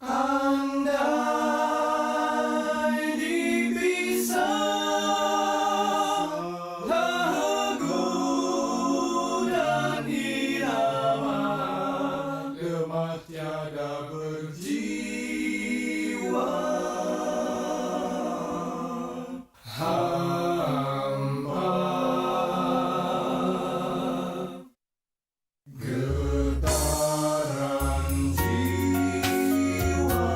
Andai dipisah lagu dan irama, gemah tiada berjiwa. Hampa getaran jiwa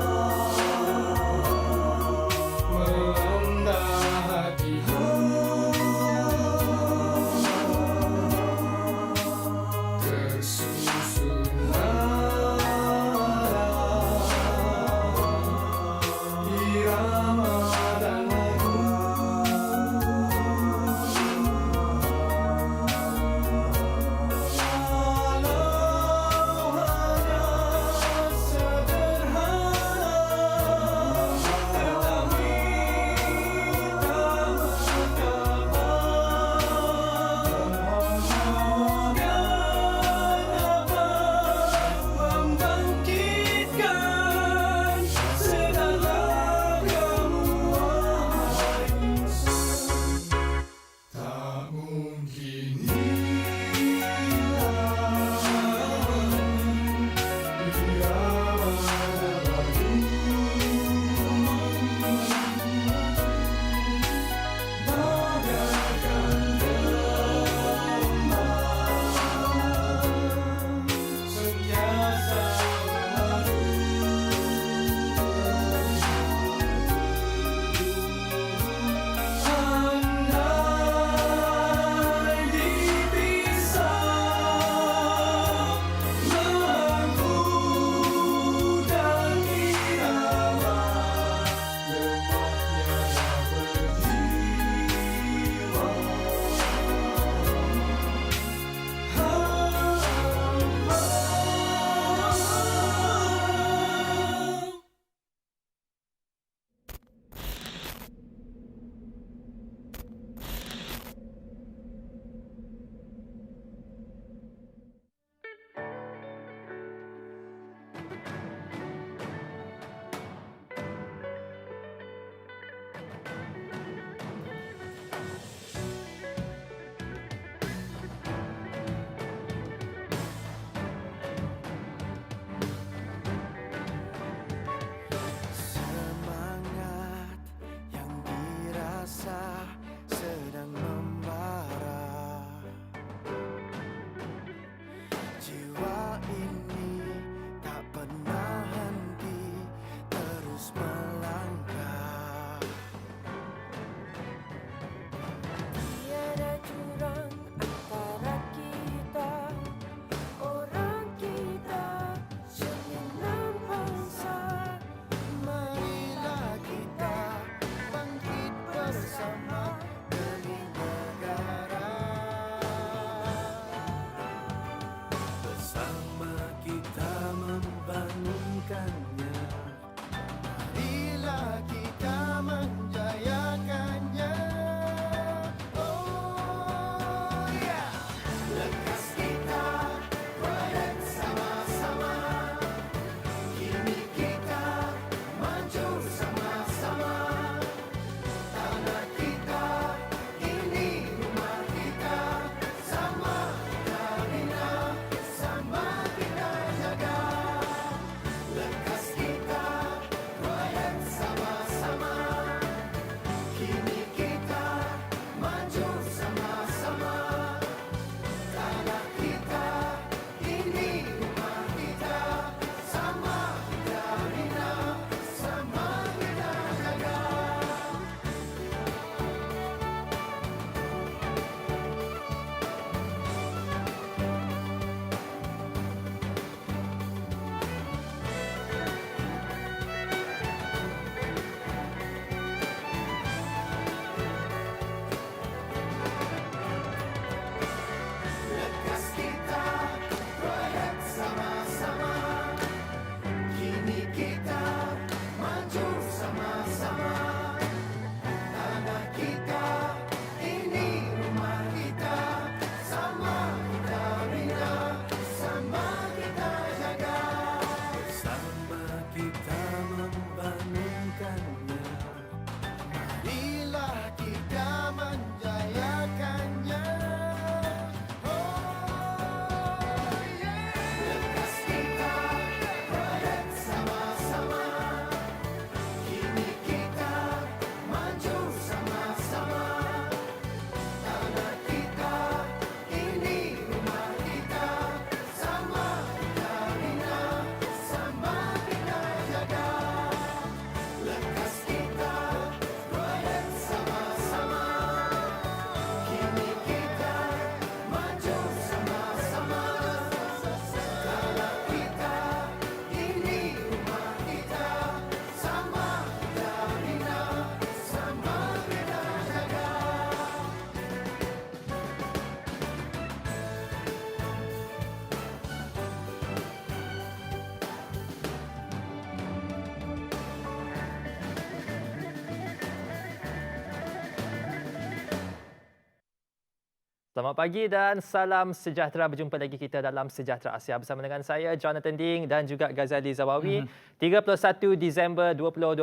Selamat pagi dan salam sejahtera. Berjumpa lagi kita dalam Sejahtera Asia bersama dengan saya, Jonathan Ding dan juga Ghazali Zawawi. 31 Disember 2020,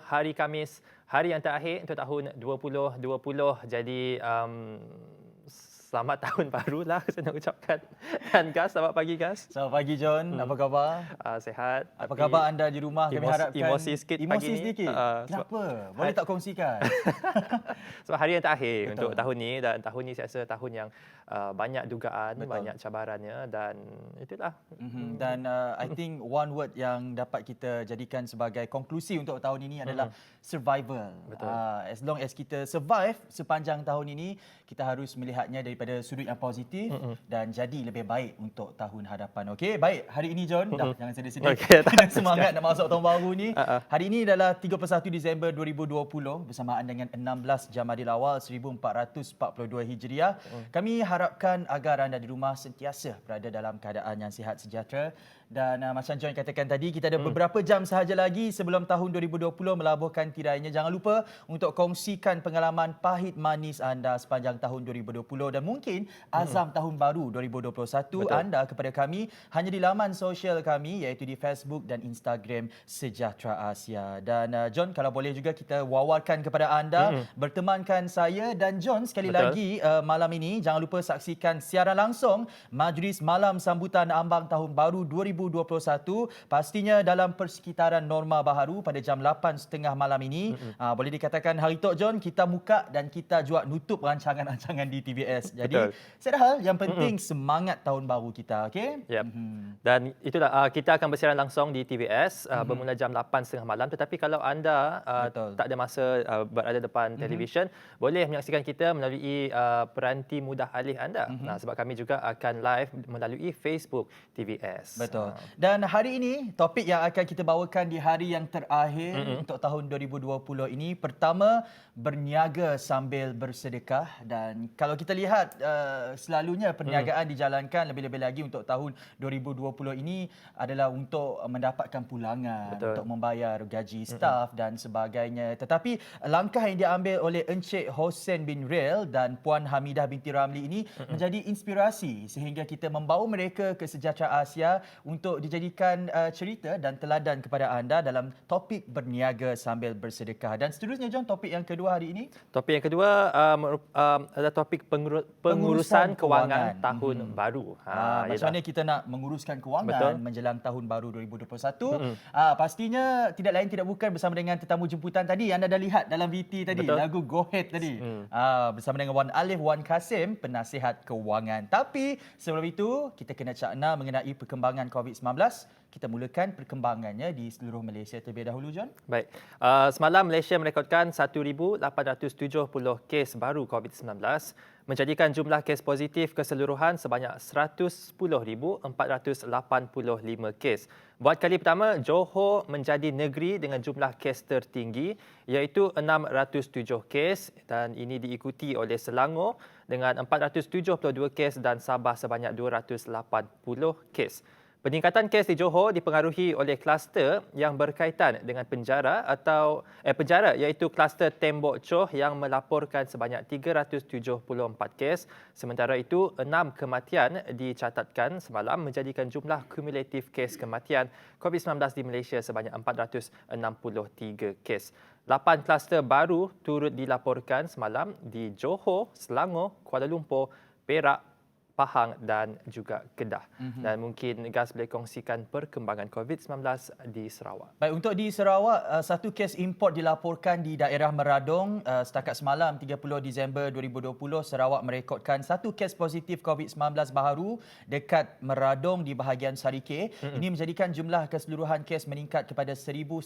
hari Khamis, hari yang terakhir untuk tahun 2020. Jadi, selamat tahun baru lah saya nak ucapkan. Dan Gaz, selamat pagi Gaz. Selamat pagi John, apa khabar? Sihat. Apa khabar anda di rumah? Kami harapkan emosi sikit pagi emosi ni. sedikit. Kenapa? Boleh tak kongsikan? Sebab hari yang terakhir Betul. untuk tahun ni, dan tahun ni saya rasa tahun yang banyak dugaan, Betul. banyak cabarannya, dan itulah. Dan I think one word yang dapat kita jadikan sebagai konklusi untuk tahun ini adalah survival. Betul. As long as kita survive sepanjang tahun ini, kita harus melihatnya daripada sudut yang positif dan jadi lebih baik untuk tahun hadapan. Okey, baik. Hari ini John, dah jangan sedih-sedih. Okey, Kita semangat nak masuk tahun baru ni. Hari ini adalah 31 Disember 2020 bersamaan dengan 16 Jamadil Awal 1442 Hijriah. Kami harapkan agar anda di rumah sentiasa berada dalam keadaan yang sihat sejahtera. Dan macam John katakan tadi, kita ada beberapa jam sahaja lagi sebelum tahun 2020 melabuhkan tirainya. Jangan lupa untuk kongsikan pengalaman pahit manis anda sepanjang tahun 2020 dan mungkin azam tahun baru 2021 Betul. anda kepada kami hanya di laman sosial kami iaitu di Facebook dan Instagram Sejahtera Asia. Dan John, kalau boleh juga kita wawarkan kepada anda bertemankan saya dan John sekali Betul. lagi malam ini. Jangan lupa saksikan siaran langsung Majlis Malam Sambutan Ambang Tahun Baru 2021 pastinya dalam persekitaran Norma Baharu pada jam 8.30 malam ini. Boleh dikatakan hari Tok John kita buka dan kita juga nutup rancangan-rancangan di TVS. Jadi Betul. sedahal yang penting semangat tahun baru kita, okey? Yep. Dan itulah kita akan bersiaran langsung di TVS bermula jam 8.30 malam. Tetapi kalau anda Betul. tak ada masa berada depan televisyen, boleh menyaksikan kita melalui peranti mudah alih anda. Sebab kami juga akan live melalui Facebook TVS. Betul. Dan hari ini topik yang akan kita bawakan di hari yang terakhir untuk tahun 2020 ini, pertama, berniaga sambil bersedekah. Dan kalau kita lihat selalunya perniagaan dijalankan lebih-lebih lagi untuk tahun 2020 ini adalah untuk mendapatkan pulangan, Betul. untuk membayar gaji staf dan sebagainya. Tetapi langkah yang diambil oleh Encik Hossein bin Rail dan Puan Hamidah binti Ramli ini menjadi inspirasi sehingga kita membawa mereka ke Sejahtera Asia untuk dijadikan cerita dan teladan kepada anda dalam topik berniaga sambil bersedekah. Dan seterusnya John, topik yang kedua hari ini. Topik yang kedua adalah topik pengurusan kewangan tahun baru. Macam mana kita nak menguruskan kewangan Betul. menjelang tahun baru 2021. Pastinya tidak lain tidak bukan bersama dengan tetamu jemputan tadi. Anda dah lihat dalam VT tadi, Betul. lagu Go Ahead tadi. Bersama dengan Wan Alif Wan Kasim, penasihat kewangan. Tapi sebelum itu, kita kena cakna mengenai perkembangan COVID-19. Kita mulakan perkembangannya di seluruh Malaysia terlebih dahulu, John. Baik. Semalam Malaysia merekodkan 1,870 kes baru COVID-19, menjadikan jumlah kes positif keseluruhan sebanyak 110,485 kes. Buat kali pertama, Johor menjadi negeri dengan jumlah kes tertinggi iaitu 607 kes, dan ini diikuti oleh Selangor dengan 472 kes dan Sabah sebanyak 280 kes. Peningkatan kes di Johor dipengaruhi oleh kluster yang berkaitan dengan penjara iaitu kluster Tembok Choh yang melaporkan sebanyak 374 kes. Sementara itu, 6 kematian dicatatkan semalam menjadikan jumlah kumulatif kes kematian COVID-19 di Malaysia sebanyak 463 kes. 8 kluster baru turut dilaporkan semalam di Johor, Selangor, Kuala Lumpur, Perak, Pahang dan juga Kedah. Dan mungkin Gaz boleh kongsikan perkembangan COVID-19 di Sarawak. Baik, untuk di Sarawak, satu kes import dilaporkan di daerah Meradong. Setakat semalam 30 Disember 2020, Sarawak merekodkan satu kes positif COVID-19 baharu dekat Meradong di bahagian Sarike. Ini menjadikan jumlah keseluruhan kes meningkat kepada 1,115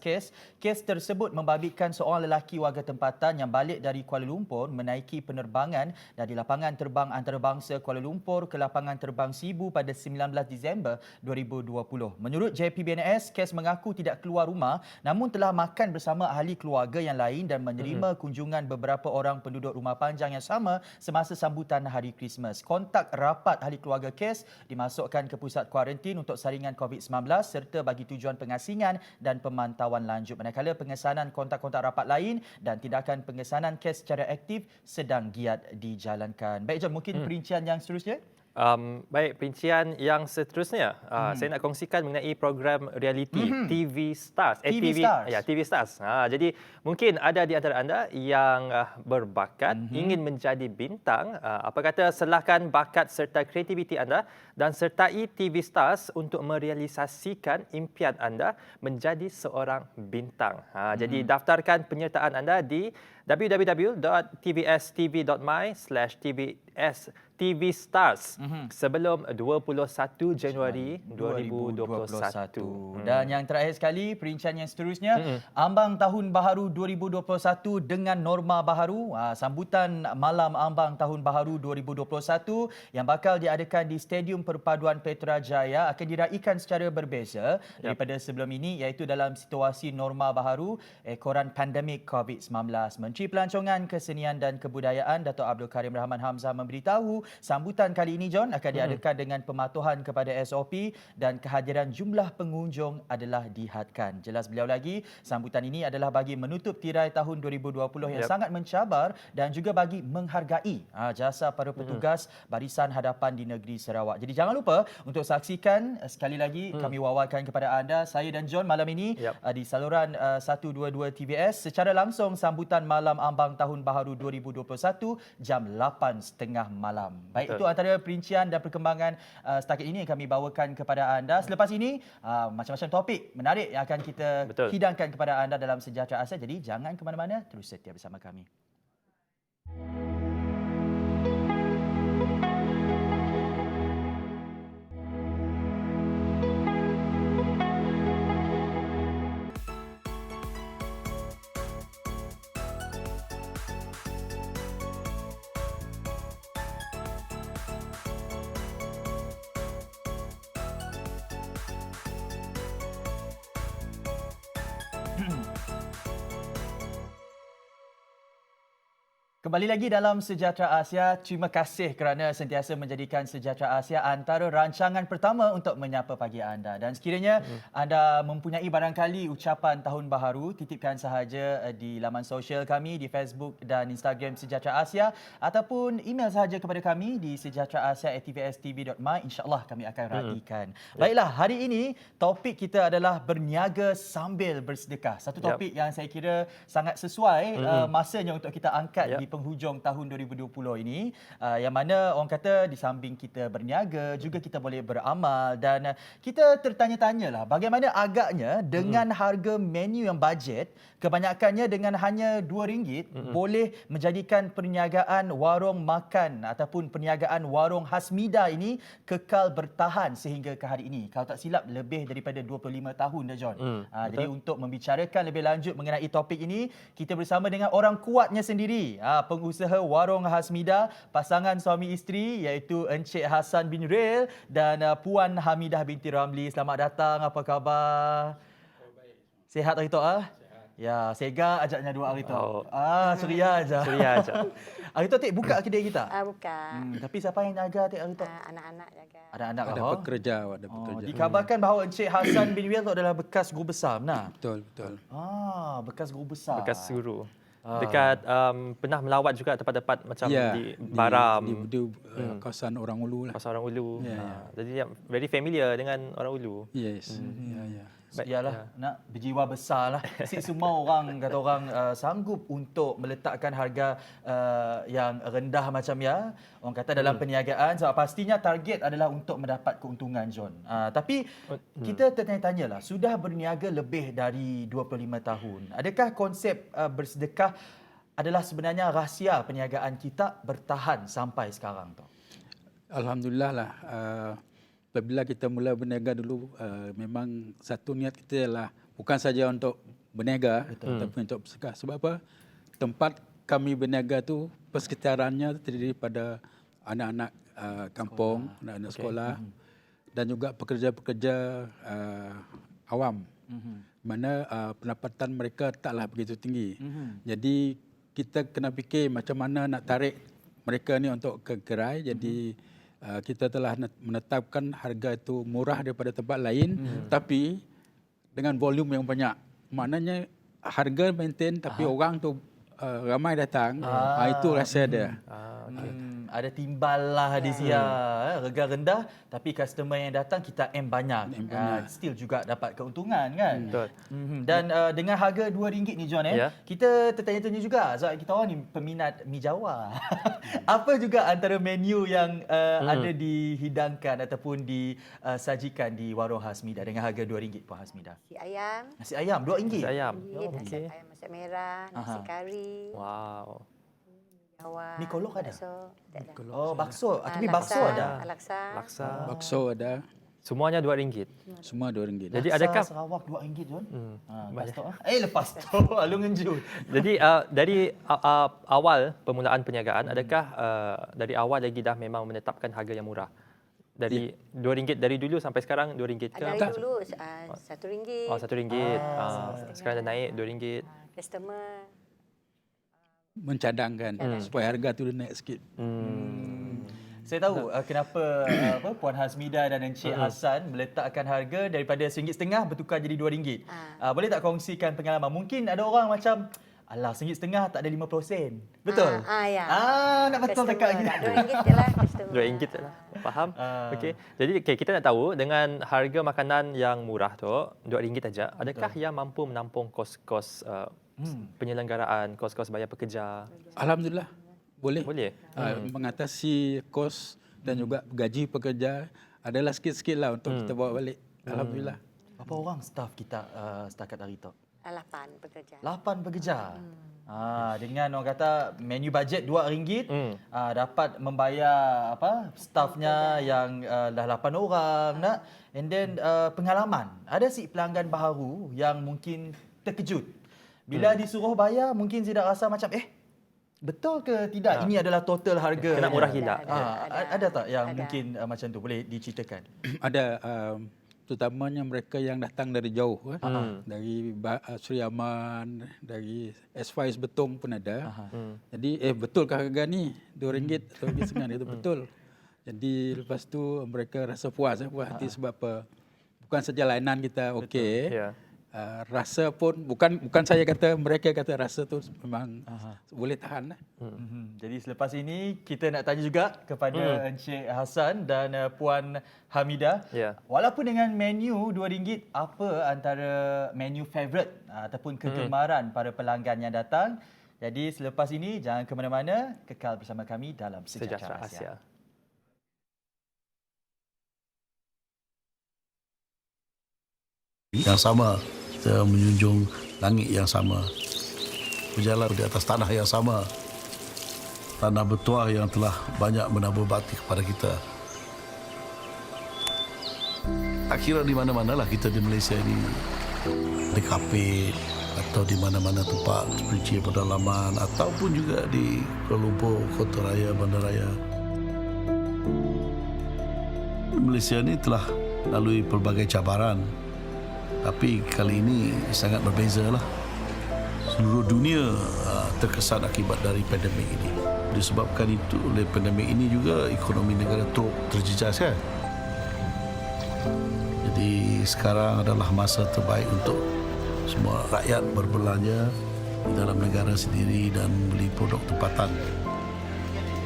kes. Kes tersebut membabitkan seorang lelaki warga tempatan yang balik dari Kuala Lumpur menaiki penerbangan dari lapangan terbang antarabangsa antarabangsa Kuala Lumpur ke lapangan terbang Sibu pada 19 Disember 2020. Menurut JPBNS, kes mengaku tidak keluar rumah namun telah makan bersama ahli keluarga yang lain dan menerima kunjungan beberapa orang penduduk rumah panjang yang sama semasa sambutan Hari Krismas. Kontak rapat ahli keluarga kes dimasukkan ke pusat kuarantin untuk saringan COVID-19 serta bagi tujuan pengasingan dan pemantauan lanjut. Manakala pengesanan kontak-kontak rapat lain dan tindakan pengesanan kes secara aktif sedang giat dijalankan. Baik John, mungkin perincian yang seterusnya? Baik, perincian yang seterusnya saya nak kongsikan mengenai program reality TV Stars. TV Stars. Ya, TV Stars. Jadi mungkin ada di antara anda yang berbakat ingin menjadi bintang. Apa kata selahkan bakat serta kreativiti anda dan sertai TV Stars untuk merealisasikan impian anda menjadi seorang bintang. Jadi daftarkan penyertaan anda di www.tvstv.my/tvstars sebelum 21 Januari 2021. Dan yang terakhir sekali, perincian yang seterusnya, ambang Tahun Baharu 2021 dengan norma baharu. Sambutan Malam Ambang Tahun Baharu 2021 yang bakal diadakan di Stadium Perpaduan Petrajaya akan diraikan secara berbeza daripada sebelum ini, iaitu dalam situasi norma baharu ekoran pandemik COVID-19. Menteri Pelancongan Kesenian dan Kebudayaan Dato' Abdul Karim Rahman Hamzah memberitahu sambutan kali ini, John, akan diadakan dengan pematuhan kepada SOP dan kehadiran jumlah pengunjung adalah dihadkan. Jelas beliau lagi, sambutan ini adalah bagi menutup tirai tahun 2020 yang sangat mencabar dan juga bagi menghargai jasa para petugas barisan hadapan di negeri Sarawak. Jadi jangan lupa untuk saksikan sekali lagi kami wawarkan kepada anda, saya dan John malam ini di saluran 122 TVS secara langsung sambutan Malam Ambang Tahun Baharu 2021 jam 8.30 malam. Baik, itu antara perincian dan perkembangan setakat ini yang kami bawakan kepada anda. Selepas ini macam-macam topik menarik yang akan kita hidangkan kepada anda dalam Sejahtera Asia. Jadi jangan ke mana-mana, terus setia bersama kami. Kembali lagi dalam Sejahtera Asia. Terima kasih kerana sentiasa menjadikan Sejahtera Asia antara rancangan pertama untuk menyapa pagi anda. Dan sekiranya anda mempunyai barangkali ucapan Tahun Baharu, titipkan sahaja di laman sosial kami di Facebook dan Instagram Sejahtera Asia ataupun email sahaja kepada kami di sejahtera@tvstv.my. InsyaAllah kami akan raikan. Baiklah, hari ini topik kita adalah berniaga sambil bersedekah. Satu topik yang saya kira sangat sesuai masanya untuk kita angkat di penghujung tahun 2020 ini, yang mana orang kata di samping kita berniaga juga kita boleh beramal, dan kita tertanya-tanyalah bagaimana agaknya dengan harga menu yang bajet, kebanyakannya dengan hanya RM2 boleh menjadikan perniagaan warung makan ataupun perniagaan warung Hasmida ini kekal bertahan sehingga ke hari ini. Kalau tak silap lebih daripada 25 tahun dah, John. Jadi untuk membicarakan lebih lanjut mengenai topik ini, kita bersama dengan orang kuatnya sendiri, pengusaha warung Hasmida, pasangan suami isteri iaitu Encik Hassan bin Rail dan Puan Hamidah binti Ramli. Selamat datang, apa khabar? Sihat hari tu Ya, Sega ajaknya dua hari tu. Suria aja. Hari tu Tik buka kedai kita? Buka. Tapi siapa yang jaga Tik hari tu? Anak-anak jaga. Anak-anak Ada pekerja, dikabarkan bahawa Encik Hassan bin Rail tu adalah bekas guru besar, benar? Betul. Bekas guru besar. Bekas guru. Dekat pernah melawat juga tempat-tempat macam di Baram, di kawasan Orang Ulu lah. Kawasan Orang Ulu. Jadi very familiar dengan Orang Ulu. Yes. Yalah, nak berjiwa besar lah. Semua orang kata orang sanggup untuk meletakkan harga yang rendah macam ya. Orang kata dalam perniagaan, sebab pastinya target adalah untuk mendapat keuntungan, John. Tapi kita tertanya-tanyalah, sudah berniaga lebih dari 25 tahun. Adakah konsep bersedekah adalah sebenarnya rahsia perniagaan kita bertahan sampai sekarang tu? Alhamdulillah lah. Apabila kita mula berniaga dulu, memang satu niat kita ialah bukan saja untuk berniaga, tapi untuk bersedekah. Sebab apa? Tempat kami berniaga tu persekitarannya terdiri pada anak-anak kampung, anak-anak sekolah dan juga pekerja-pekerja awam. Mana pendapatan mereka taklah begitu tinggi. Jadi kita kena fikir macam mana nak tarik mereka ni untuk ke gerai. Jadi kita telah menetapkan harga itu murah daripada tempat lain, tapi dengan volume yang banyak. Maknanya harga maintain tapi orang tu ramai datang. Itu rasa dia. Ada timbal lah di sini. Harga rendah tapi customer yang datang kita banyak. Still juga dapat keuntungan kan. Betul. Dan dengan harga RM2 ni John, kita tertanya-tanya juga sebab kita orang ni peminat mi Jawa. Apa juga antara menu yang ada dihidangkan ataupun disajikan di warung Hasmida dengan harga RM2 Puan Hasmida? Nasi ayam. Nasi ayam RM2. Nasi ayam. Nasi ayam masak merah, nasi kari. Wow. Jawa. Mi kolok ada? Bakso. Tak ada. Oh, bakso. Tapi bakso ada. Laksa. Laksa. Bakso ada. Semuanya RM2. Semua RM2. Jadi Laksa adakah Sarawak RM2 John? Lepas tu lepas tu alung ngenju. Jadi dari awal permulaan perniagaan, adakah dari awal lagi dah memang menetapkan harga yang murah? Dari RM2 dari dulu sampai sekarang RM2 ke? Dari dulu RM1. Oh, RM1. Sekarang dah naik RM2. Customer Mencadangkan supaya harga tu naik sikit. Saya tahu kenapa Puan Hasmida dan Encik Hassan meletakkan harga daripada RM1.50 bertukar jadi RM2. Boleh tak kongsikan pengalaman? Mungkin ada orang macam, alah RM1.50 tak ada 50 sen. Betul? Ya. Nak betul cakap gini. RM2 je lah customer. RM2 je lah. Faham? Okey. Jadi kita nak tahu dengan harga makanan yang murah tu, RM2 saja, adakah yang mampu menampung kos-kos penyelenggaraan, kos-kos bayar pekerja? Alhamdulillah. Boleh. Mengatasi kos dan juga gaji pekerja adalah sikit-sikit lah untuk kita bawa balik. Alhamdulillah. Berapa orang staf kita setakat hari tu? 8 pekerja. 8 pekerja. Dengan orang kata menu bajet RM2, dapat membayar stafnya yang dah 8 orang nak. And then pengalaman. Ada si pelanggan baru yang mungkin terkejut. Bila disuruh bayar mungkin tidak rasa macam betul ke tidak ini adalah total harga. Kena murah gila. Ada tak yang mungkin macam tu boleh diceritakan? Ada terutamanya mereka yang datang dari jauh, dari Sri Aman, dari S5 Betong pun ada. Jadi betulkah harga ni RM2 atau RM2.50? Itu betul. Jadi lepas tu mereka rasa puas hati sebab apa? Bukan saja layanan kita okey. Rasa pun bukan saya kata, mereka kata rasa tu memang boleh tahan lah. Jadi selepas ini kita nak tanya juga kepada Encik Hassan dan Puan Hamidah. Walaupun dengan menu RM2, apa antara menu favourite ataupun kegemaran para pelanggan yang datang? Jadi selepas ini jangan ke mana-mana, kekal bersama kami dalam Sejahtera Asia. Yang sama, kita menjunjung langit yang sama, berjalan di atas tanah yang sama, tanah bertuah yang telah banyak menabur bakti kepada kita. Tak kira di mana-manalah kita di Malaysia ini, di kafe atau di mana-mana tempat seperti pedalaman ataupun juga di Kuala Lumpur, Kota Raya, Bandaraya. Malaysia ini telah lalui pelbagai cabaran. Tapi kali ini sangat berbeza lah. Seluruh dunia terkesan akibat dari pandemik ini. Disebabkan itu oleh pandemik ini juga ekonomi negara teruk terjejas kan. Jadi sekarang adalah masa terbaik untuk semua rakyat berbelanja di dalam negara sendiri dan beli produk tempatan.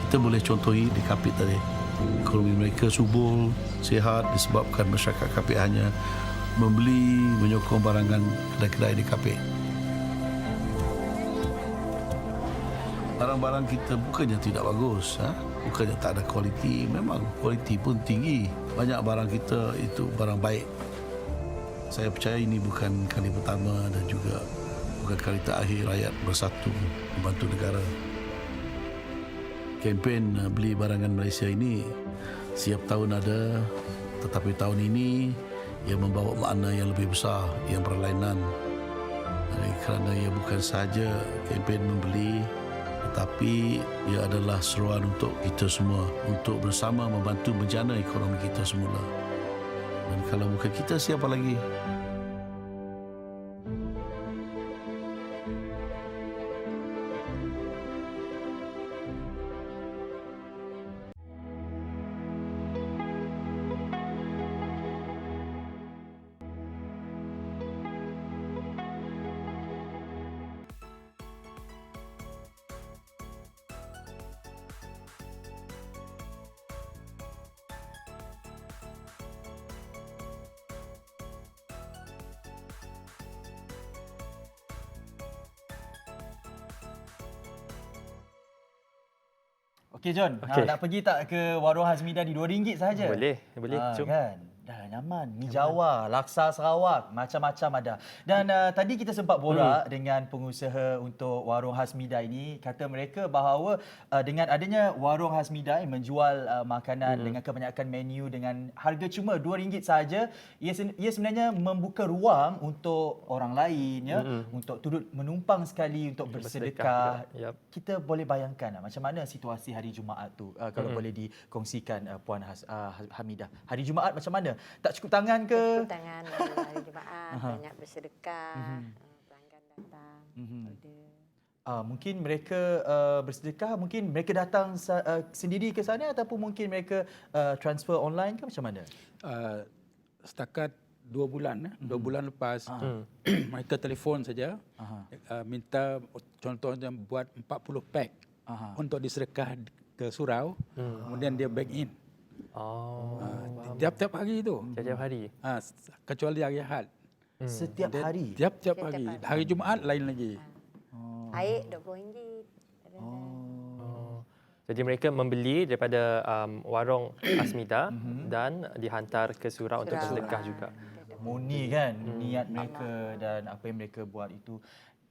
Kita boleh contohi di Kapit tadi. Ekonomi mereka subur, sihat disebabkan masyarakat Kapit hanya membeli, menyokong barangan kedai-kedai di Kapit. Barang-barang kita bukannya tidak bagus, bukannya tak ada kualiti, memang kualiti pun tinggi. Banyak barang kita itu barang baik. Saya percaya ini bukan kali pertama dan juga bukan kali terakhir rakyat bersatu membantu negara. Kempen beli barangan Malaysia ini setiap tahun ada, tetapi tahun ini ia membawa makna yang lebih besar, yang berlainan. Kerana ia bukan sahaja kempen membeli Tetapi ia adalah seruan untuk kita semua untuk bersama membantu menjana ekonomi kita semula. Dan kalau bukan kita, siapa lagi? Okey John, Okey. nak pergi tak ke warung Hazmida di RM2 sahaja? Boleh, jom. Kan? Dah nyaman. Mi Jawa, laksa Sarawak, macam-macam ada. Dan tadi kita sempat borak dengan pengusaha untuk warung Hazmida ini. Kata mereka bahawa dengan adanya warung Hazmida yang menjual makanan dengan kebanyakan menu dengan harga cuma RM2 sahaja, ia sebenarnya membuka ruang untuk orang lain, ya, untuk turut menumpang sekali untuk bersedekah. Yap. Kita boleh bayangkan macam mana situasi hari Jumaat tu, kalau boleh dikongsikan Puan Hamidah. Hari Jumaat macam mana? Tak cukup tangan ke? Cukup tangan hari Jumaat, banyak bersedekah, pelanggan datang, order. Mungkin mereka bersedekah, mungkin mereka datang sendiri ke sana ataupun mungkin mereka transfer online ke macam mana? Setakat 2 bulan, 2 bulan lepas, mereka telefon saja, minta contohnya buat 40 pack untuk disedekah ke surau, kemudian dia bank in. Tiap-tiap hari tu. Tiap-tiap hari. Kecuali hari Ahad. Setiap hari? Tiap-tiap hari. Hari Jumaat lain lagi. Air RM20. Jadi mereka membeli daripada warung Hazmida dan dihantar ke surau untuk bersedekah juga. Murni kan niat mereka dan apa yang mereka buat itu.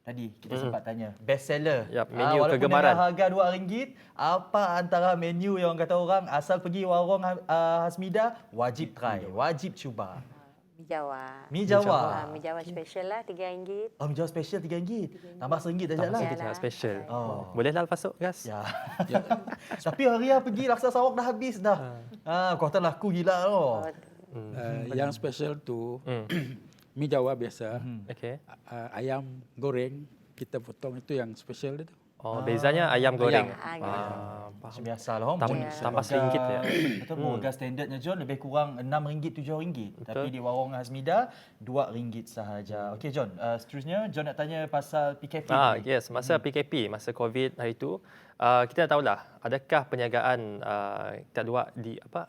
Tadi kita sempat tanya best seller. Yap, menu walaupun kegemaran. dengan harga RM2, apa antara menu yang orang kata orang asal pergi warung Hazmida wajib try, wajib cuba? Mi Jawa. Mi Jawa. Mi Jawa special lah RM3. Oh, mi Jawa special RM3. Tambah RM1 dah jalan. Yalah. Special. Oh. Bolehlah lepas tu, Gas? Ya. Tapi hari pergi laksa Sarawak dah habis dah. Kau tak laku gila tu. Yang special tu mi Jawa biasa, Okey. ayam goreng kita potong itu yang special itu. Oh, bezanya ayam goreng. Macam biasa lah. Tambah RM1 ya. Betul, harga standardnya John lebih kurang RM6, RM7. Tapi di warung Hazmida RM2 sahaja. Okey John, seterusnya John nak tanya pasal PKP. Yes, masa PKP, masa COVID hari itu, kita nak tahulah adakah perniagaan kita dua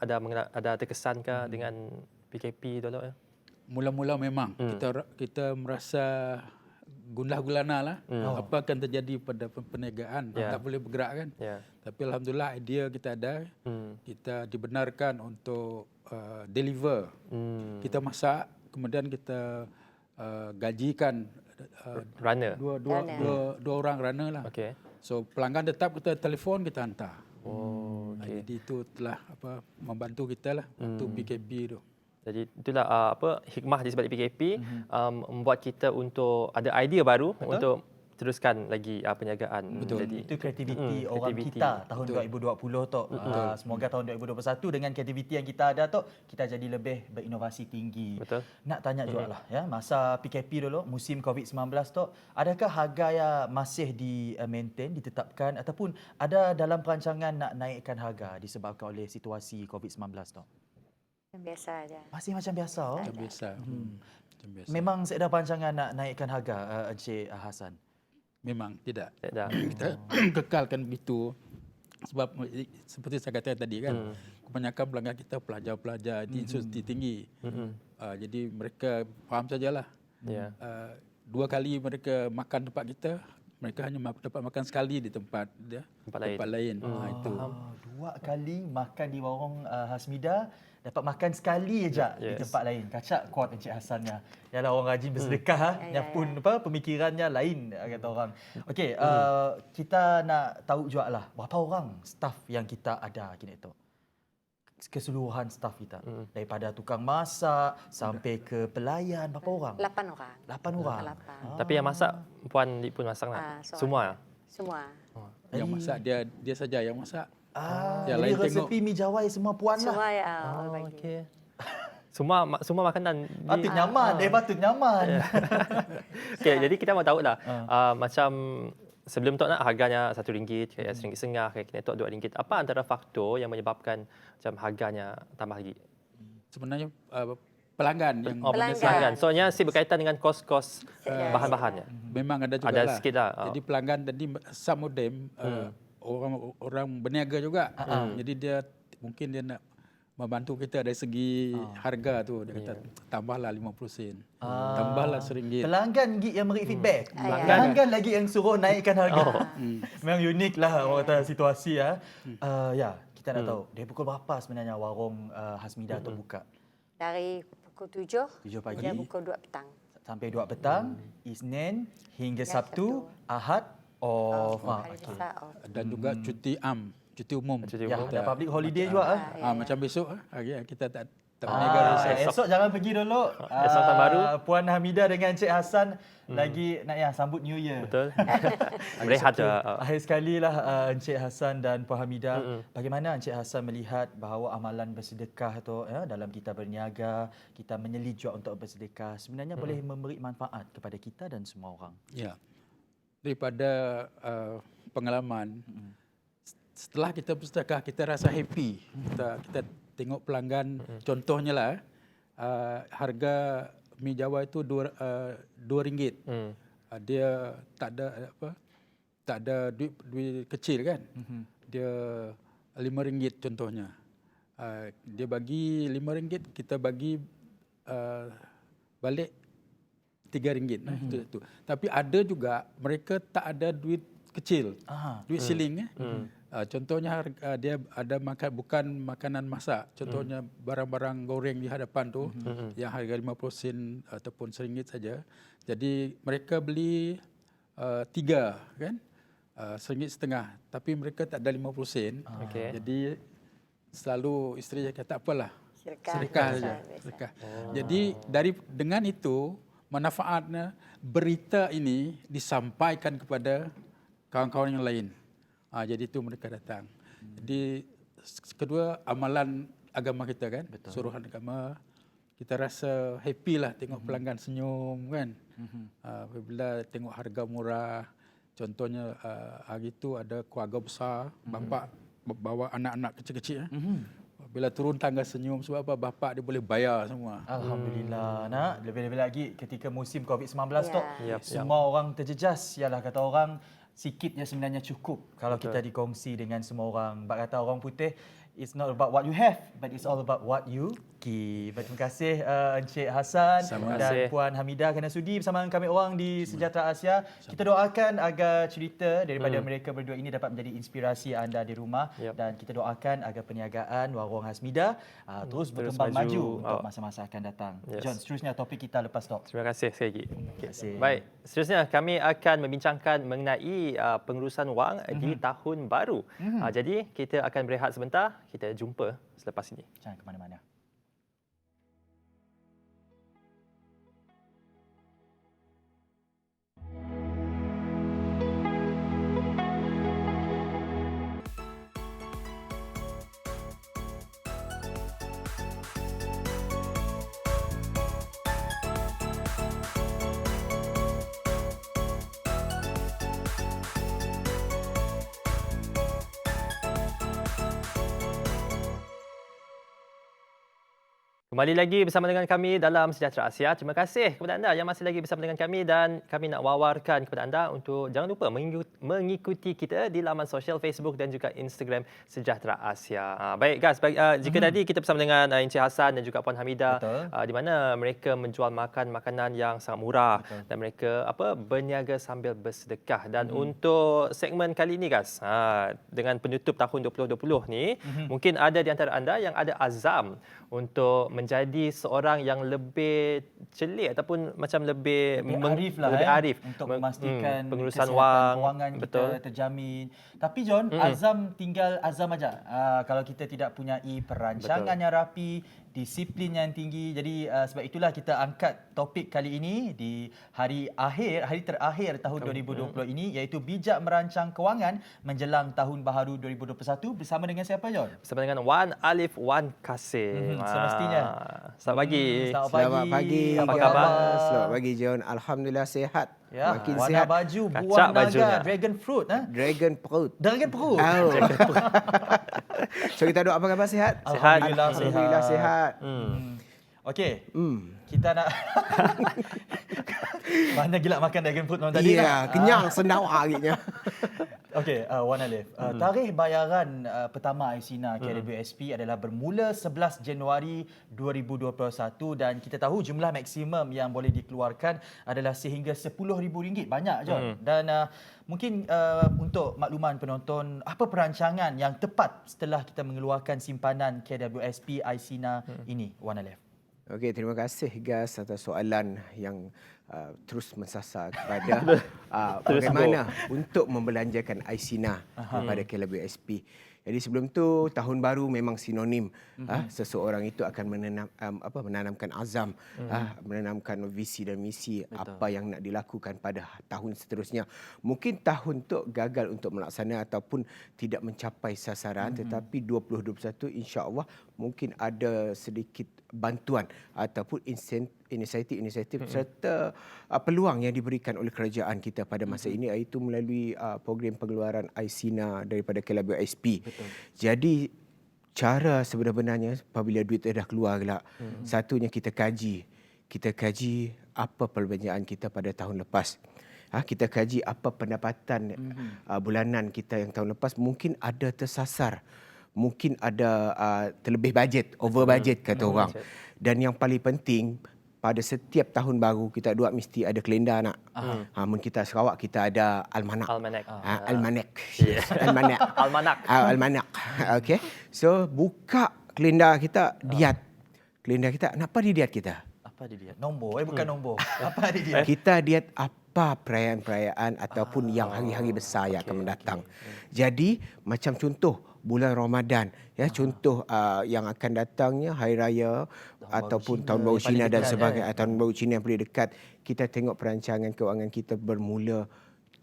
ada terkesankah dengan PKP dulu ya? Mula-mula memang kita merasa gundah gulana lah apa akan terjadi pada perniagaan, tak boleh bergerak kan. Tapi alhamdulillah idea kita ada, kita dibenarkan untuk deliver. Kita masak, kemudian kita gajikan Runner. dua orang runner lah. Okey. So pelanggan tetap kita telefon, kita hantar. Okey. Jadi itu telah membantu kita lah untuk PKP tu. Jadi itulah hikmah di sebalik PKP, membuat kita untuk ada idea baru untuk teruskan lagi perniagaan. Jadi itu kreativiti orang kita tahun 2020 tu. Semoga tahun 2021 dengan kreativiti yang kita ada tu kita jadi lebih berinovasi tinggi. Betul. Nak tanya juga lah ya, masa PKP dulu musim COVID-19 tu, adakah harga yang masih di-maintain, ditetapkan ataupun ada dalam perancangan nak naikkan harga disebabkan oleh situasi COVID-19 tu? Biasa aja. Masih macam biasa. Macam biasa. Macam biasa. Memang saya ada perancangan nak naikkan harga, Encik Hassan? Memang tidak. Tidak. Kita kekalkan begitu sebab seperti saya katakan tadi kan, kebanyakan pelanggan kita pelajar-pelajar di institusi tinggi. Jadi mereka faham sajalah. Dua kali mereka makan tempat kita, mereka hanya dapat makan sekali di tempat lain. Itu. 2 kali makan di warung Hazmida, dapat makan sekali aja di tempat lain. Kacak kuat Encik Hassannya. Yalah orang rajin bersedekah, yang pun pemikirannya lain kata orang. Okey, kita nak tahu juga lah berapa orang staf yang kita ada kini tu. Keseluruhan staf kita. Daripada tukang masak sampai ke pelayan, berapa orang? 8 orang. 8 orang. 8. Tapi yang masak Puan Dik pun masak lah. Semua. Semua. Yang masak dia saja yang masak. Yang Jadi lain resepi mi jawai semua puan lah. Semua ya Allah bagi. Okey. Semua makanan Patut nyaman, patut nyaman. Okey, jadi kita mahu tahu lah macam sebelum tu nak harganya RM1, kayak RM1.50, kayak kini tu RM2. Apa antara faktor yang menyebabkan macam harganya tambah lagi? Sebenarnya pelanggan yang Pelanggan. Soalnya berkaitan dengan kos-kos bahan-bahannya. memang ada juga Ada lah. sikit lah. Jadi pelanggan tadi some of them orang berniaga juga. Jadi dia mungkin dia nak membantu kita dari segi harga tu. Dia kata tambahlah 50 sen. Tambahlah RM1. Pelanggan gig yang beri feedback. Pelanggan lagi yang suruh naikkan harga. Memang unik lah orang kata situasi ya. Ya, kita nak tahu dari pukul berapa sebenarnya warung Hasmida tu buka? Dari pukul 7 7 pagi hingga pukul 2 petang. sampai 2 petang, Isnin hingga Sabtu, Ahad off. Hari besar off. Dan juga cuti umum. Ya, ada public holiday juga. Macam besok hari kita tak berniaga. Esok jangan pergi dulu. Esok tahun baru. Puan Hamidah dengan Encik Hassan lagi nak sambut New Year. Betul. Berehat je. Akhir sekali lah Encik Hassan dan Puan Hamidah. Bagaimana Encik Hassan melihat bahawa amalan bersedekah tu dalam kita berniaga, kita menyelijuk untuk bersedekah sebenarnya boleh memberi manfaat kepada kita dan semua orang. Ya. Daripada pengalaman, setelah kita bersedekah kita rasa happy. Kita tengok pelanggan, contohnya lah harga mi Jawa itu RM2. Dia tak ada duit kecil kan. Dia RM5 contohnya. Dia bagi RM5, kita bagi balik RM3. Itu. Tapi ada juga mereka tak ada duit kecil, duit siling. Contohnya dia ada bukan makanan masak. Contohnya barang-barang goreng di hadapan tu yang harga 50 sen ataupun RM1 saja. Jadi mereka beli 3 kan, RM1.50. Tapi mereka tak ada 50 sen. Jadi selalu isteri kata tak apalah, sedekah saja. Sedekah. Jadi dengan itu manfaatnya berita ini disampaikan kepada kawan-kawan yang lain. Jadi itu mereka datang. Jadi kedua amalan agama kita kan, suruhan agama, kita rasa happy lah tengok pelanggan senyum kan. Apabila tengok harga murah, contohnya hari itu ada keluarga besar, bapa bawa anak-anak kecil-kecil. Bila turun tangga senyum sebab apa? Bapa dia boleh bayar semua. Alhamdulillah nak. Lebih-lebih lagi ketika musim COVID-19 tu, semua orang terjejas. Yalah kata orang, sikitnya sebenarnya cukup kalau kita dikongsi dengan semua orang. Bak kata orang putih, it's not about what you have, but it's all about what you give. Terima kasih Encik Hassan dan Puan Hamidah kerana sudi bersama kami orang di Sejahtera Asia. Kita doakan agar cerita daripada mereka berdua ini dapat menjadi inspirasi anda di rumah dan kita doakan agar perniagaan warung Hasmida terus berkembang maju untuk masa-masa akan datang. John, seterusnya topik kita lepas tu. Terima kasih sekali lagi. Okay. Baik, seterusnya kami akan membincangkan mengenai pengurusan wang di tahun baru. Jadi kita akan berehat sebentar. Kita jumpa selepas ini. Jangan ke mana-mana. Kembali lagi bersama dengan kami dalam Sejahtera Asia. Terima kasih kepada anda yang masih lagi bersama dengan kami dan kami nak wawarkan kepada anda untuk jangan lupa mengikuti kita di laman sosial Facebook dan juga Instagram Sejahtera Asia. Baik guys, jika tadi kita bersama dengan Encik Hassan dan juga Puan Hamidah di mana mereka menjual makanan yang sangat murah dan mereka berniaga sambil bersedekah. Dan untuk segmen kali ini guys, dengan penutup tahun 2020 ni, mungkin ada di antara anda yang ada azam untuk menjadi seorang yang lebih celik ataupun macam lebih arif lah, lebih arif untuk memastikan pengurusan kesihatan wang, kewangan betul. kita terjamin. Tapi John, azam tinggal azam aja. Kalau kita tidak punya perancangan yang rapi, disiplin yang tinggi. Jadi sebab itulah kita angkat topik kali ini di hari terakhir tahun 2020 ini, iaitu bijak merancang kewangan menjelang tahun baharu 2021 bersama dengan siapa, John? Bersama dengan Wan Alif Wan Kasim. Semestinya. Selamat pagi. Selamat pagi. Apa khabar? Selamat pagi John. Alhamdulillah sihat. Ya, Makin warna sihat. baju buah Kacak naga, bajunya. dragon fruit. Dragon perut. Dragon fruit. Oh. So kita doa apa khabar sihat? Sihat. Alhamdulillah sihat. Okey. Kita nak banyak gila makan dragon fruit malam tadi. Ya, kenyang sendawa harinya. Okey, Wan Alif. Tarikh bayaran pertama Aisina KWSP adalah bermula 11 Januari 2021 dan kita tahu jumlah maksimum yang boleh dikeluarkan adalah sehingga RM10,000. Banyak, John. Dan mungkin untuk makluman penonton, apa perancangan yang tepat setelah kita mengeluarkan simpanan KWSP Aisina ini, Wan Alif? Okey, terima kasih Gas atas soalan yang terus mensasar kepada bagaimana untuk membelanjakan Aisina kepada KWSP. Jadi sebelum tu tahun baru memang sinonim seseorang itu akan menanamkan azam, menanamkan visi dan misi. Betul. Apa yang nak dilakukan pada tahun seterusnya. Mungkin tahun tu gagal untuk melaksana ataupun tidak mencapai sasaran, tetapi 2021 insya-Allah mungkin ada sedikit bantuan ataupun inisiatif serta peluang yang diberikan oleh kerajaan kita pada masa ini, iaitu melalui program pengeluaran Aisina daripada KWSP. Betul. Jadi cara sebenar-benarnya apabila duit dah keluar gelak, satunya kita kaji apa perbelanjaan kita pada tahun lepas. Kita kaji apa pendapatan bulanan kita yang tahun lepas, mungkin ada tersasar, mungkin ada terlebih bajet, over budget kata orang. Dan yang paling penting, pada setiap tahun baru kita dua mesti ada kalender nak. Mun kita Sarawak kita ada almanak. Almanak. Yes. Almanak. Almanak. Okey. So buka kalender kita, diat. Kalender kita, apa di diat kita? Apa dia diat? Nombor, bukan nombor. Apa dia diat? Kita diat apa perayaan-perayaan ataupun yang hari-hari besar yang akan mendatang. Jadi macam contoh bulan Ramadan, ya, contoh yang akan datangnya hari raya ataupun tahun baru Cina dan sebagainya, tahun baru Cina yang paling dekat, kita tengok perancangan kewangan kita bermula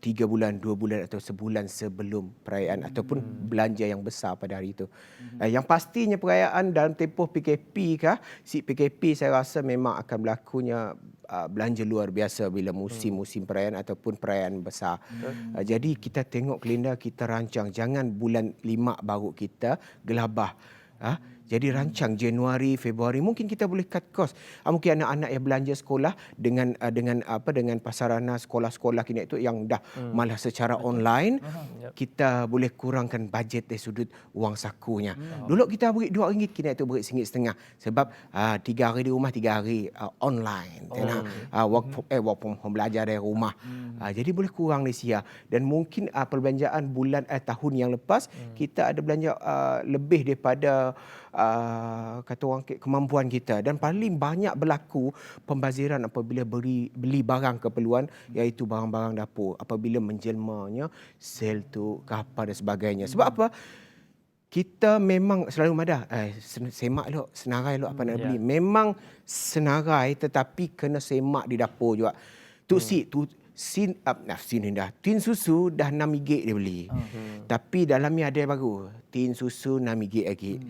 3 bulan, 2 bulan atau sebulan sebelum perayaan ataupun belanja yang besar pada hari itu. Yang pastinya perayaan dalam tempoh PKP PKP saya rasa memang akan berlakunya belanja luar biasa bila musim-musim perayaan ataupun perayaan besar. Jadi kita tengok kalender, kita rancang, jangan bulan 5 baru kita gelabah. Jadi rancang Januari, Februari, mungkin kita boleh cut cost. Mungkin anak-anak yang belanja sekolah dengan pasarana sekolah-sekolah kini itu yang dah malah secara online, kita boleh kurangkan bajet dari sudut wang sakunya. Dulu kita beri RM2, kini itu beri RM1.50 sebab 3 hari di rumah, 3 hari online. Work from home, belajar dari rumah. Jadi boleh kurang di sia. Dan mungkin perbelanjaan tahun yang lepas kita ada belanja lebih daripada kata orang kemampuan kita, dan paling banyak berlaku pembaziran apabila beli barang keperluan, iaitu barang-barang dapur apabila menjelmanya sel tu ke apa dan sebagainya. Sebab apa? Kita memang selalu madah semak elok, senarai elok apa nak beli. Memang senarai tetapi kena semak di dapur juga. Tin susu dah RM6 dia beli. Tapi dalamnya ada yang baru. Tin susu RM6 lagi.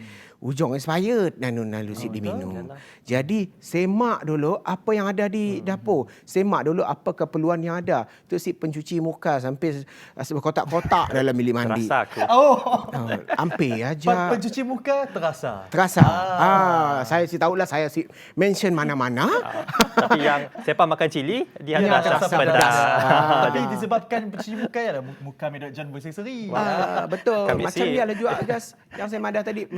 Ujung expired lalu diminum. Jadi semak dulu apa yang ada di dapur. Semak dulu apa keperluan yang ada. Tu si pencuci muka sampai kotak-kotak dalam bilik mandi. Terasa aku. Hampir aja. Pencuci muka terasa. Saya tahulah, saya mention mana-mana. Tapi yang siapa makan cili, dia rasa rasa pedas. Tapi disebabkan pencuci muka ya, muka Medok John berseri-seri. Betul. Kami Macam dia lah juga Agas yang saya madah tadi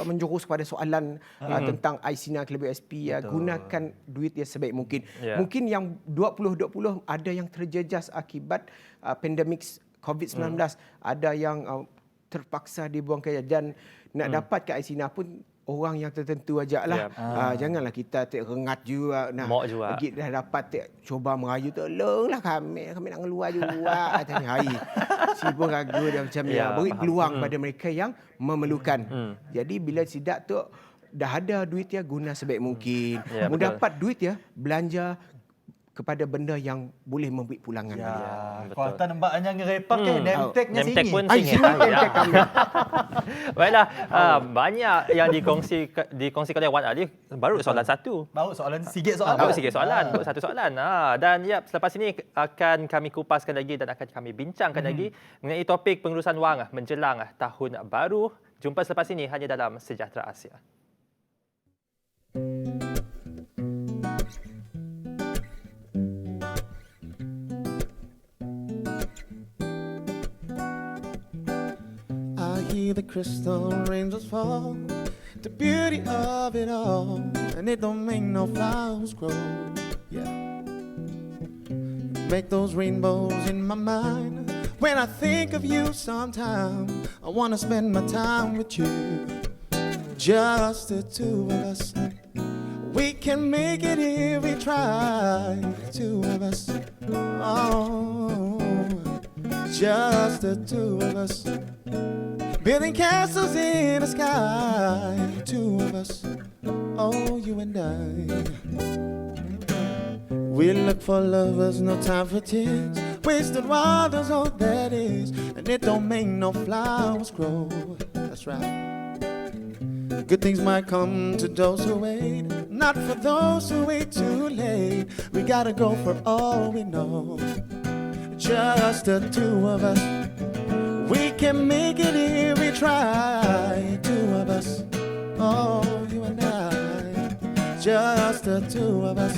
menjurus kepada soalan tentang Aisina KWSP, gunakan duit yang sebaik mungkin. Mungkin yang 2020 ada yang terjejas akibat pandemik COVID-19, ada yang terpaksa dibuang kerja, dan nak dapat ke Aisina pun orang yang tertentu ajaklah. Yep. Janganlah kita rengat juga. Mok juga. Dah dapat cuba merayu, tolonglah kami nak keluar juga. Tanya hari. Si pun ragu dia macam ni. Ya, Beri faham. peluang pada mereka yang memerlukan. Jadi bila sidak tu dah ada duit ya, guna sebaik mungkin. Ya, Mu betul. dapat duit ya, belanja kepada benda yang boleh memberi pulangan. Ya, betul. kuatan mbaknya ngerepak ke nemteknya Nemtek sini. pun Ai, sini. sini nemtek kami. Baiklah, banyak yang dikongsikan oleh Wan Ali. Baru soalan satu. Baru soalan sikit soalan. Baru sikit soalan, baru satu soalan. Dan ya, selepas ini akan kami kupaskan lagi dan akan kami bincangkan lagi mengenai topik pengurusan wang menjelang tahun baru. Jumpa selepas ini hanya dalam Sejahtera Asia. I hear the crystal raindrops fall, the beauty of it all, and it don't make no flowers grow. Yeah, make those rainbows in my mind. When I think of you sometime, I wanna spend my time with you. Just the two of us. We can make it if we try. Two of us. Oh, just the two of us. Building castles in the sky. Two of us. Oh, you and I. We look for lovers, no time for tears. Wasted water's all that is, and it don't make no flowers grow. That's right. Good things might come to those who wait, not for those who wait too late. We gotta go for all we know. Just the two of us. We can make it if we try. Two of us. Oh, you and I. Just the two of us.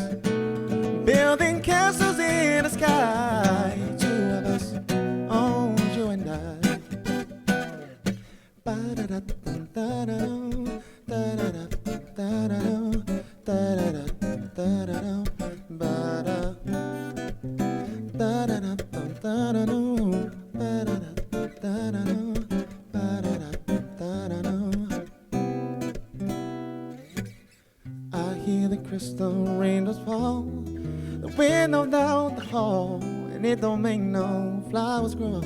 Building castles in the sky. Two of us. Oh, you and I. Ba-da-da-dum-da-da-dum, da-da-da-dum-da-da-dum, da-da-da-dum-da-da-dum, ba-da. Da-da-da-dum-da-da-dum, ba-da-da-dum-da-da-dum, ba-da-da-dum-da-da-dum. I hear the crystal raindrops fall, the window down the hall, and it don't make no flowers grow.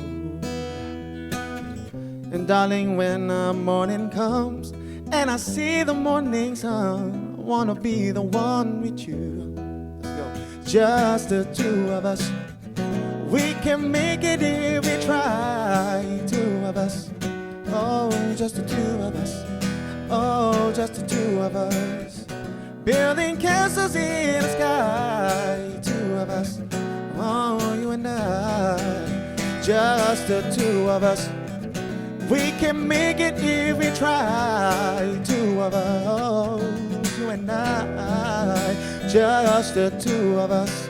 And darling, when the morning comes and I see the morning sun, I wanna be the one with you. Let's go. Just the two of us. We can make it if we try. Two of us. Oh, just the two of us. Oh, just the two of us. Building castles in the sky. Two of us. Oh, you and I. Just the two of us. We can make it if we try. Two of us, you and I, just the two of us.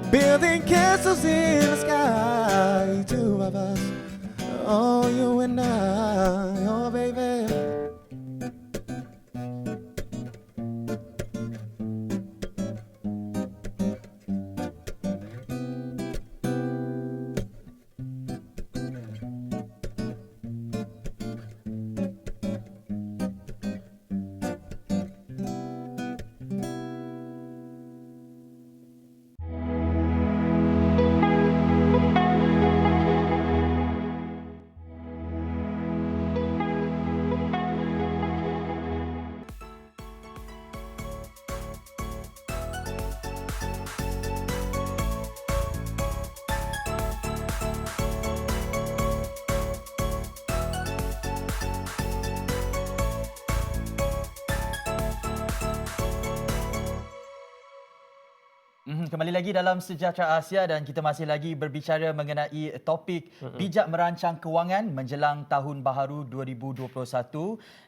Building castles in the sky. Two of us, oh, you and I, oh baby. Kembali lagi dalam Sejahtera Asia dan kita masih lagi berbicara mengenai topik bijak merancang kewangan menjelang Tahun Baharu 2021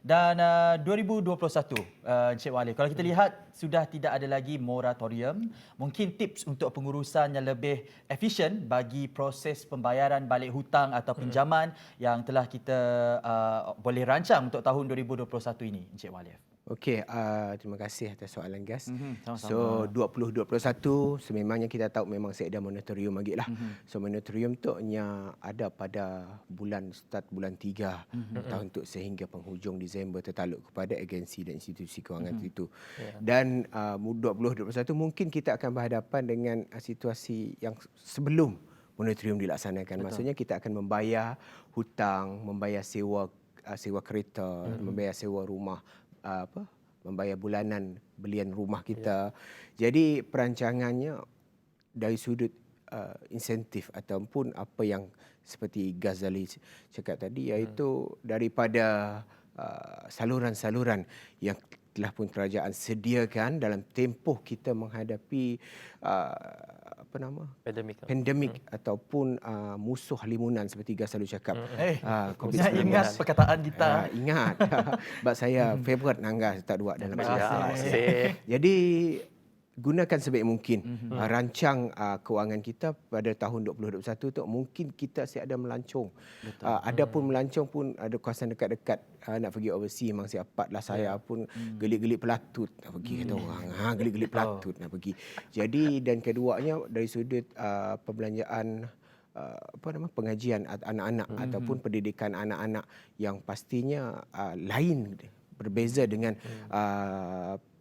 dan 2021 Encik Wali. Kalau kita lihat sudah tidak ada lagi moratorium, mungkin tips untuk pengurusan yang lebih efisien bagi proses pembayaran balik hutang atau pinjaman yang telah kita boleh rancang untuk tahun 2021 ini, Encik Wali. Okey, terima kasih atas soalan Gas. Sama-sama. So 2021 sememangnya kita tahu memang seedar moratorium lagi lah. So moratorium tu nya ada pada start bulan 3 tahun tu sehingga penghujung Disember, tertaluk kepada agensi dan institusi kewangan itu. Dan 2021 mungkin kita akan berhadapan dengan situasi yang sebelum moratorium dilaksanakan. Maksudnya kita akan membayar hutang, membayar sewa kereta, membayar sewa rumah, membayar bulanan belian rumah kita. Jadi perancangannya dari sudut insentif ataupun apa yang seperti Ghazali cakap tadi, iaitu daripada saluran-saluran yang telah pun kerajaan sediakan dalam tempoh kita menghadapi pandemik ataupun musuh halimunan seperti Gas selalu cakap. Saya ingat perkataan kita. Ingat. Sebab saya favourite Nanggas tak dua dalam Ya, Jadi gunakan sebaik mungkin. Rancang kewangan kita pada tahun 2021 tu mungkin kita ada melancong. Ada pun melancong pun ada kawasan dekat-dekat nak pergi overseas, memang siapatlah saya pun gelik-gelik pelatut nak pergi kata orang. Gelik-gelik pelatut nak pergi. Jadi dan keduanya dari sudut perbelanjaan pengajian anak-anak ataupun pendidikan anak-anak yang pastinya lain, berbeza dengan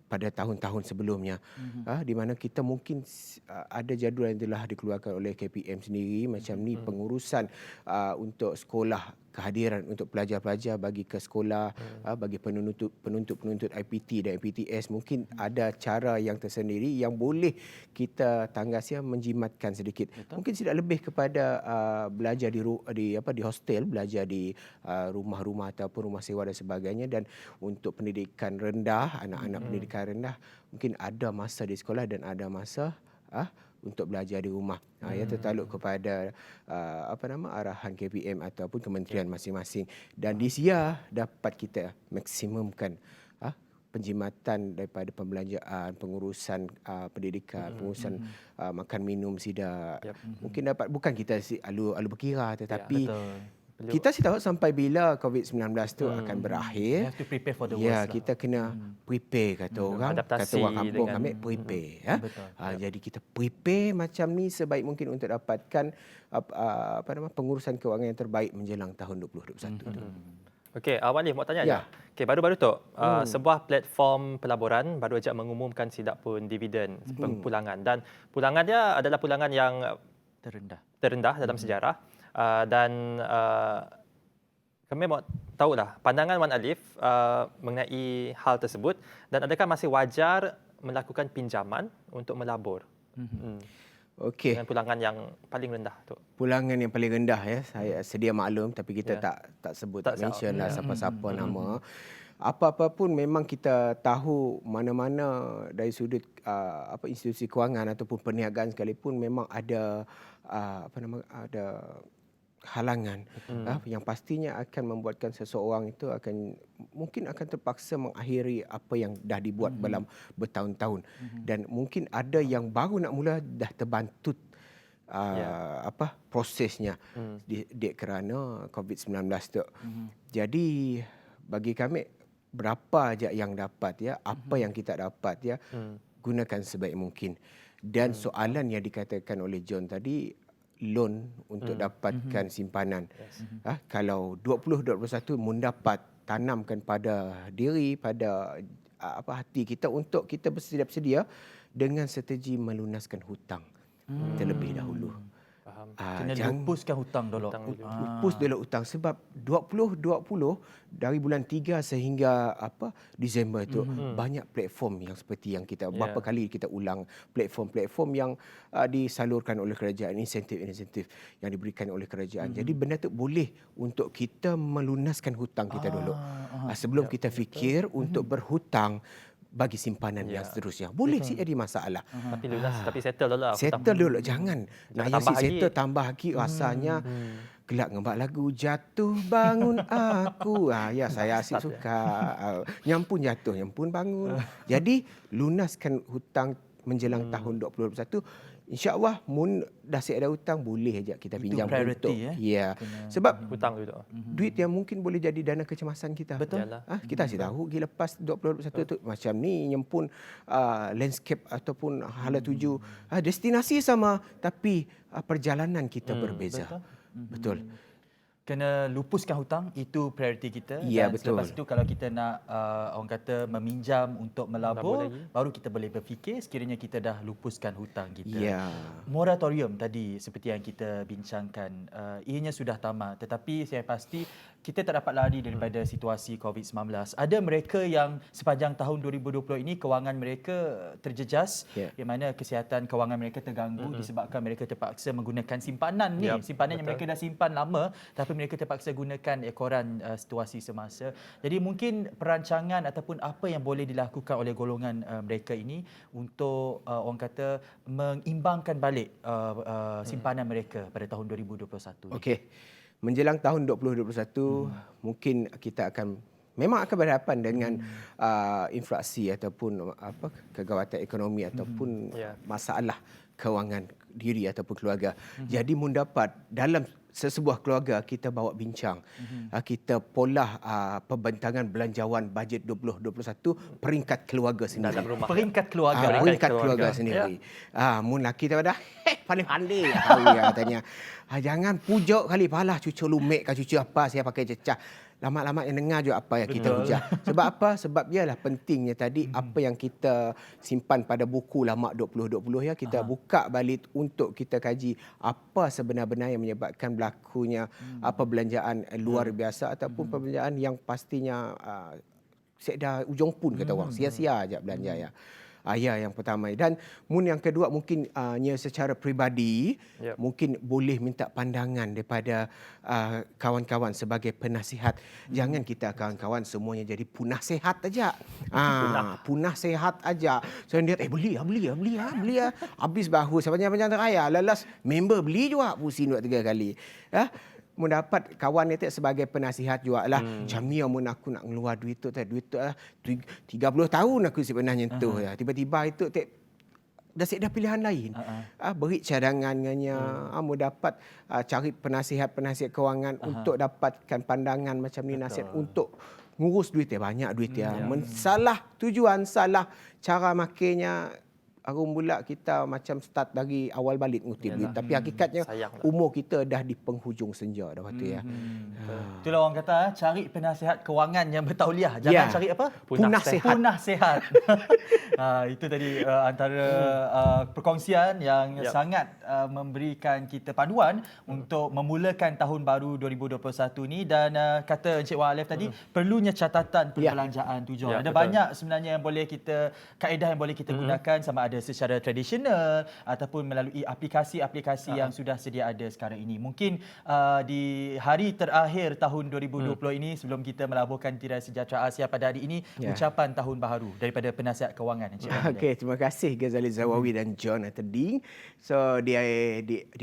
pada tahun-tahun sebelumnya, di mana kita mungkin ada jadual yang telah dikeluarkan oleh KPM sendiri macam ni, pengurusan untuk sekolah, kehadiran untuk pelajar-pelajar bagi ke sekolah, bagi penuntut-penuntut IPT dan IPTS, mungkin ada cara yang tersendiri yang boleh kita tanggasnya menjimatkan sedikit. Mungkin tidak lebih kepada belajar di hostel, belajar di rumah-rumah ataupun rumah sewa dan sebagainya, dan untuk pendidikan rendah, anak-anak pendidikan rendah mungkin ada masa di sekolah dan ada masa untuk belajar di rumah. Yang tertaluk kepada arahan KPM ataupun kementerian masing-masing. Dan di sia dapat kita maksimumkan penjimatan daripada pembelanjaan, pengurusan pendidikan, pengurusan makan minum sida. Mungkin dapat, bukan kita alu berkira, tetapi kita sih tahu sampai bila COVID-19 tu akan berakhir. You have to prepare for the worst. Ya, kita kena prepare kata orang. Adaptasi kata orang kampung dengan kami prepare. Jadi kita prepare macam ni sebaik mungkin untuk dapatkan pengurusan kewangan yang terbaik menjelang tahun 2021 tu. Okey, Wan Lee mau tanya je. Okey, baru-baru tu sebuah platform pelaburan baru saja mengumumkan sidap pun dividen pulangan, dan pulangan dia adalah pulangan yang terendah dalam sejarah. Dan kami mau tahulah pandangan Wan Alif mengenai hal tersebut, dan adakah masih wajar melakukan pinjaman untuk melabur dengan pulangan yang paling rendah tu? Pulangan yang paling rendah, saya sedia maklum, tapi kita tak sebut, tak mention lah siapa-siapa nama. Apa-apa pun memang kita tahu mana-mana dari sudut institusi kewangan ataupun perniagaan sekalipun memang ada ada halangan yang pastinya akan membuatkan seseorang itu mungkin akan terpaksa mengakhiri apa yang dah dibuat dalam bertahun-tahun, dan mungkin ada yang baru nak mula dah terbantut prosesnya kerana COVID-19 tu. Jadi bagi kami, berapa aja yang dapat apa yang kita dapat gunakan sebaik mungkin. Dan soalan yang dikatakan oleh John tadi, loan untuk dapatkan simpanan. Kalau 2021 mendapat tanamkan pada diri, pada hati kita untuk kita bersedia dengan strategi melunaskan hutang terlebih dahulu. Kena lupuskan hutang dulu. Lupus dulu hutang, sebab 2020 dari bulan 3 sehingga Disember itu banyak platform yang seperti yang kita berapa kali kita ulang, platform-platform yang disalurkan oleh kerajaan, insentif-insentif yang diberikan oleh kerajaan. Jadi benda tu boleh untuk kita melunaskan hutang kita dulu sebelum kita fikir untuk berhutang bagi simpanan yang seterusnya. Boleh sih jadi masalah. Tapi lunas, tapi settle dulu lah. Settle dulu, jangan nak yang tambah settle tambah lagi rasanya gelak ngembak lagu jatuh bangun aku. Saya asyik suka. Nyampun jatuh, nyampun bangun. Jadi lunaskan hutang menjelang tahun 2021 InsyaAllah mun dah siap ada hutang boleh aja kita Itu pinjam priority, untuk sebab Hutang dulu. duit yang mungkin boleh jadi dana kecemasan kita. Betul. Yalah. Kita asyik tahu lepas 2021 tu macam ni nyempun landscape ataupun hala tuju destinasi sama tapi perjalanan kita berbeza. Betul. Kena lupuskan hutang, itu prioriti kita. Ya, Dan betul. selepas itu kalau kita nak orang kata meminjam untuk melabur, Melabur lagi. baru kita boleh berfikir sekiranya kita dah lupuskan hutang kita. Ya. Moratorium tadi seperti yang kita bincangkan, ianya sudah tamat, tetapi saya pasti kita tak dapat lari daripada situasi COVID-19. Ada mereka yang sepanjang tahun 2020 ini kewangan mereka terjejas, di mana kesihatan kewangan mereka terganggu disebabkan mereka terpaksa menggunakan simpanan ni. Simpanan yang mereka dah simpan lama tapi mereka terpaksa gunakan ekoran situasi semasa. Jadi mungkin perancangan ataupun apa yang boleh dilakukan oleh golongan mereka ini untuk orang kata mengimbangkan balik simpanan mereka pada tahun 2021. Okey. Menjelang tahun 2021 mungkin kita memang akan berhadapan dengan inflasi ataupun kegawatan ekonomi ataupun masalah kewangan diri ataupun keluarga. Jadi mun dapat dalam sesebuah keluarga kita bawa bincang, kita pola pembentangan belanjawan bajet 2021 peringkat keluarga sendiri. Peringkat keluarga. Peringkat keluarga sendiri. Mun laki tu dah paling pandai ya katanya. Jangan pujuk kali palah cucu lumek ke cucu apa saya pakai cecah. Lama-lama yang dengar juga apa yang kita hujah. Sebab apa? Sebab ialah pentingnya tadi apa yang kita simpan pada buku lama 2020 ya, kita buka balik untuk kita kaji apa sebenar-benar yang menyebabkan berlakunya perbelanjaan luar biasa ataupun perbelanjaan yang pastinya dah ujung pun kata orang, sia-sia aja belanja ya. Yang pertama. Dan mun yang kedua mungkin secara peribadi mungkin boleh minta pandangan daripada kawan-kawan sebagai penasihat. Jangan kita kawan-kawan semuanya jadi punah sehat aja. Punah sehat aja. So dia beli. Habis bahu sepanjang-panjang raya. Lalas member beli juga pusing 2-3 kali. Mendapat kawan itu sebagai penasihat juga lah. Macam ni mun aku nak ngeluar duit tu 30 tahun aku pernah nyentuh ya. Tiba-tiba itu dah pilihan lain. Beri cadangannya, mau dapat cari penasihat kewangan untuk dapatkan pandangan macam ni, nasihat untuk ngurus duit banyak duit salah tujuan, salah cara makainya. Arum pula kita macam start dari awal balik ngutip duit. Tapi hakikatnya umur kita dah di penghujung senja dah waktu ya. Itulah orang kata cari penasihat kewangan yang bertauliah. Jangan cari apa? Punah sehat. Punah sehat. Itu tadi antara perkongsian yang sangat memberikan kita panduan untuk memulakan tahun baru 2021 ni. Dan kata Encik Wan Alif tadi, perlunya catatan perbelanjaan tujuan. Ada banyak sebenarnya yang boleh kita, kaedah yang boleh kita gunakan, sama ada secara tradisional ataupun melalui aplikasi-aplikasi yang sudah sedia ada sekarang ini. Mungkin di hari terakhir tahun 2020 ini, sebelum kita melaburkan Tirai Sejahtera Asia pada hari ini, ucapan tahun baharu daripada penasihat kewangan Encik Wan Alif. Okey, terima kasih Ghazali Zawawi dan John Ateding. So di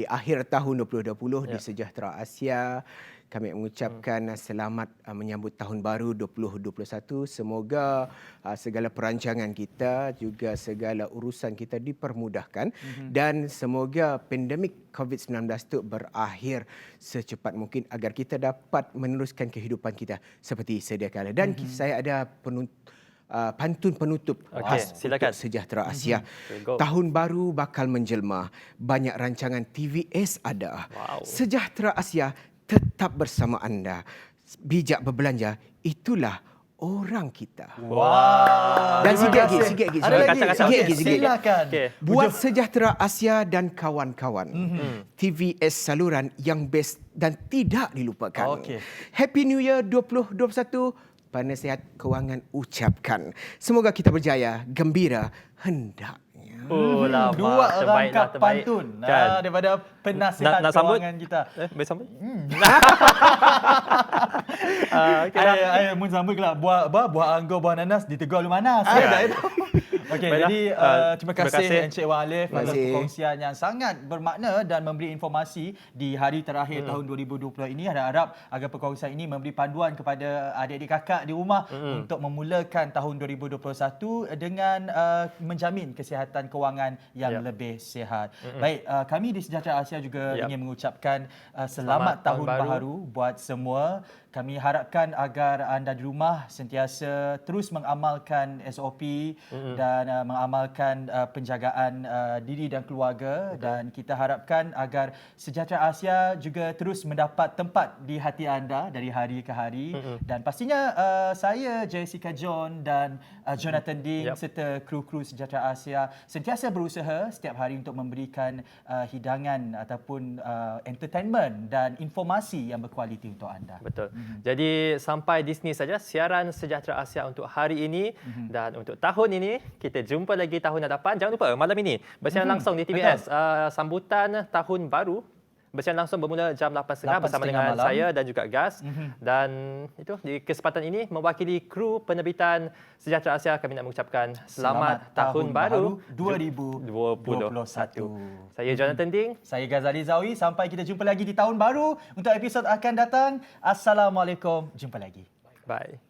akhir tahun 2020 di Sejahtera Asia, kami mengucapkan selamat menyambut tahun baru 2021. Semoga segala perancangan kita, juga segala urusan kita dipermudahkan dan semoga pandemik COVID-19 itu berakhir secepat mungkin agar kita dapat meneruskan kehidupan kita seperti sedia kala. Dan saya ada pantun penutup silakan. Sejahtera Asia. Tahun baru bakal menjelma, banyak rancangan TVS ada. Sejahtera Asia tetap bersama anda. Bijak berbelanja, itulah orang kita. Dan sikit lagi. Silakan. Buat Sejahtera Asia dan kawan-kawan. TVS saluran yang best dan tidak dilupakan. Happy New Year 2021. Penasihat kewangan ucapkan. Semoga kita berjaya, gembira hendak. Dua rangkap pantun daripada penasihat kewangan kita. Boleh sambung? Mun sambung kelak buah anggur, buah nanas ditegur oleh manas. Okey, Baiklah. jadi terima kasih Encik Wan Alif atas kasih. perkongsian yang sangat bermakna dan memberi informasi di hari terakhir tahun 2020 ini. Harap agar perkongsian ini memberi panduan kepada adik-adik kakak di rumah untuk memulakan tahun 2021 dengan menjamin kesihatan kewangan yang lebih sihat. Baik, kami di Sejahtera Asia juga ingin mengucapkan selamat tahun baru buat semua. Kami harapkan agar anda di rumah sentiasa terus mengamalkan SOP dan mengamalkan penjagaan diri dan keluarga, dan kita harapkan agar Sejahtera Asia juga terus mendapat tempat di hati anda dari hari ke hari. Dan pastinya saya, Jessica John dan Jonathan Ding serta kru-kru Sejahtera Asia sentiasa berusaha setiap hari untuk memberikan hidangan ataupun entertainment dan informasi yang berkualiti untuk anda. Betul. Jadi sampai di sini saja siaran Sejahtera Asia untuk hari ini, dan untuk tahun ini kita jumpa lagi tahun hadapan. Jangan lupa malam ini bersiaran langsung di TBS sambutan tahun baru. Bersiaran langsung bermula jam 8.30 bersama dengan malam. Saya dan juga Gas. Dan itu di kesempatan ini mewakili kru penerbitan Sejahtera Asia kami nak mengucapkan selamat tahun baru 2021. Saya Jonathan Ding. Saya Ghazali Zawi. Sampai kita jumpa lagi di tahun baru untuk episod akan datang. Assalamualaikum. Jumpa lagi. Bye.